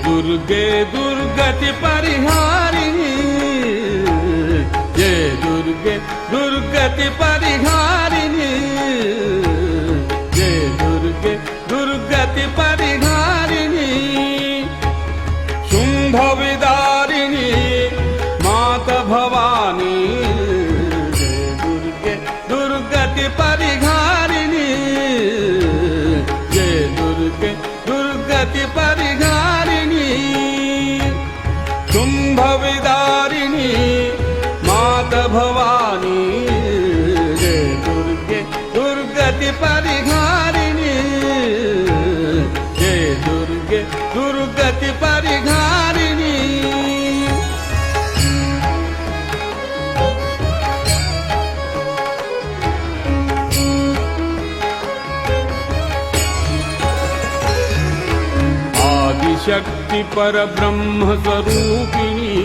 दुर्गे दुर्गति परिहारिणी, जय दुर्गे दुर्गति परिहारिणी, जय दुर्गे दुर्गति परिहारिणी, शुंभ विदारिणी माता भवानी, जय दुर्गे दुर्गति परिहारिणी, जय दुर्गे दुर्गति परिहारिणी, शुंभ विदारिणी माता भवानी, जय दुर्गे दुर्गति परिहारिणी, जय दुर्गे दुर्गति परिहारिणी। आदिशक्ति पर ब्रह्म स्वरूपिणी,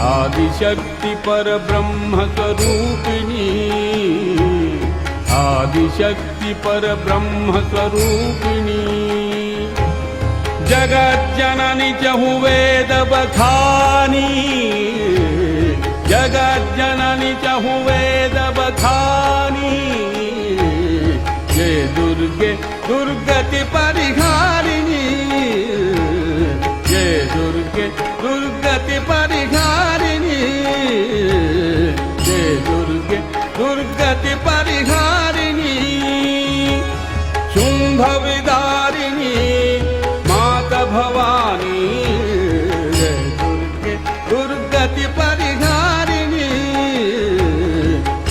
आदिशक्ति पर ब्रह्म स्वरूपिणी, आदिशक्ति पर ब्रह्म स्वरूपिणी, जगत जननी चहु वेद बखानी, जगत जननी चहु वेद बखानी, जय दुर्गे दुर्गति परिहारिणी, जय दुर्गे दुर्गति परिहारिणी, जय दुर्गे दुर्गति परिहारिणी, शुंभ विदारिणी माता भवानी, जय दुर्गे दुर्गति परिहारिणी,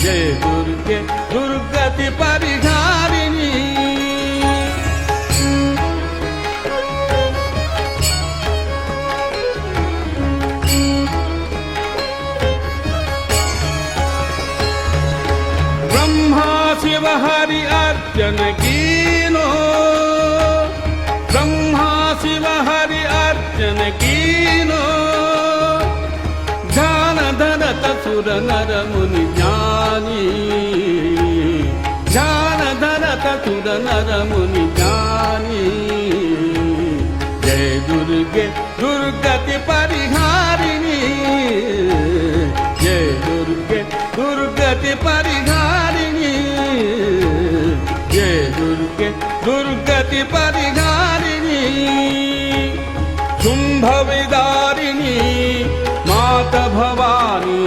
जय दुर्गे दुर्गति परिहारिणी। ब्रह्मा शिव हरि अर्चन कीनो, ब्रह्मा शिव हरि अर्चन कीनो, ध्यान धरत सुर नर मुनि ज्ञानी, ध्यान धरत सुर नर मुनि ज्ञानी, जय दुर्गे दुर्गति परिहारिणी, जय दुर्गे दुर्गति परिहारिणी, जय दुर्गे दुर्गति परिहारिणी, शुंभ विदारिणी माता भवानी,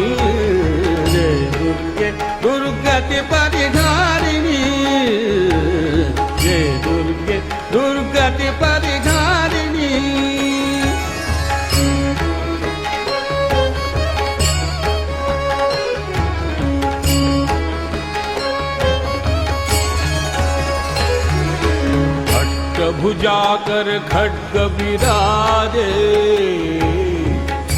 जय दुर्गे दुर्गति परिहारिणी, जय दुर्गे दुर्गति परिहारिणी। अष्टभुजा कर खड्ग विराजे,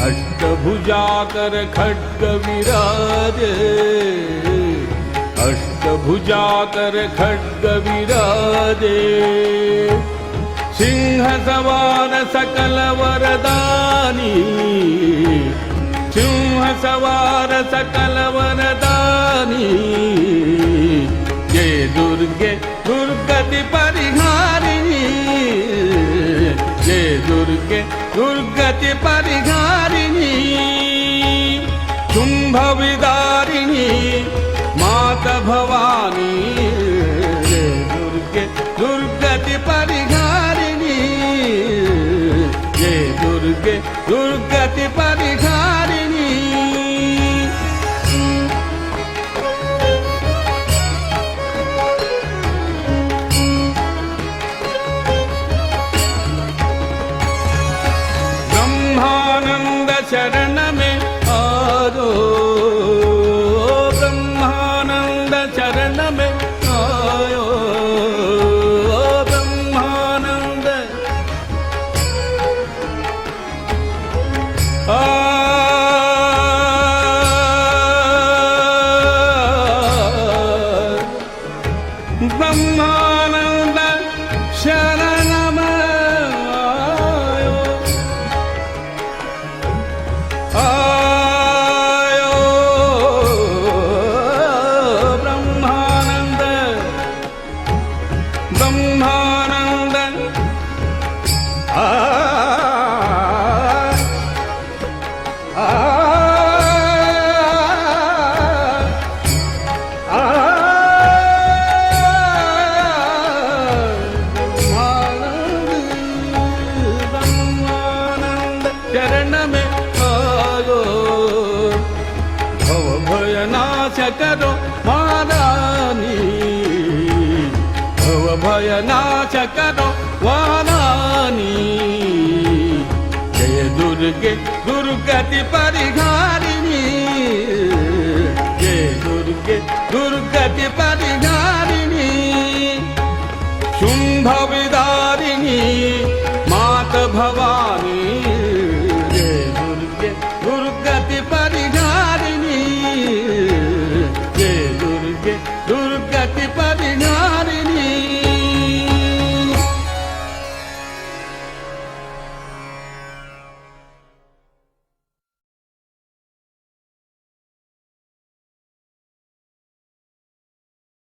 अष्टभुजा कर खड्ग विराजे, अष्टभुजा कर खड्ग विराजे, सिंह सवार सकल वरदानी, सिंह सवार सकल वरदानी, जय दुर्गे दुर्गति परिहारिणी, जय दुर्गे दुर्गति परिहारिणी, शुंभ विदारिणी माता भवानी, जय दुर्गे दुर्गति परिहारिणी, जय दुर्गे दुर्गति परिहारिणी। ब्रह्मानंद शरण में आरो, ब्रह्मानंद शरण में आयो, ब्रह्मानंद ब्रह्मानंद शरण में ब्रह्मानंद भयनाशकरो वारानी जय दुर्गे दुर्गति परिहारिणी जय दुर्गे दुर्गति परिहारिणी शुंभ विदारिणी मात भवानी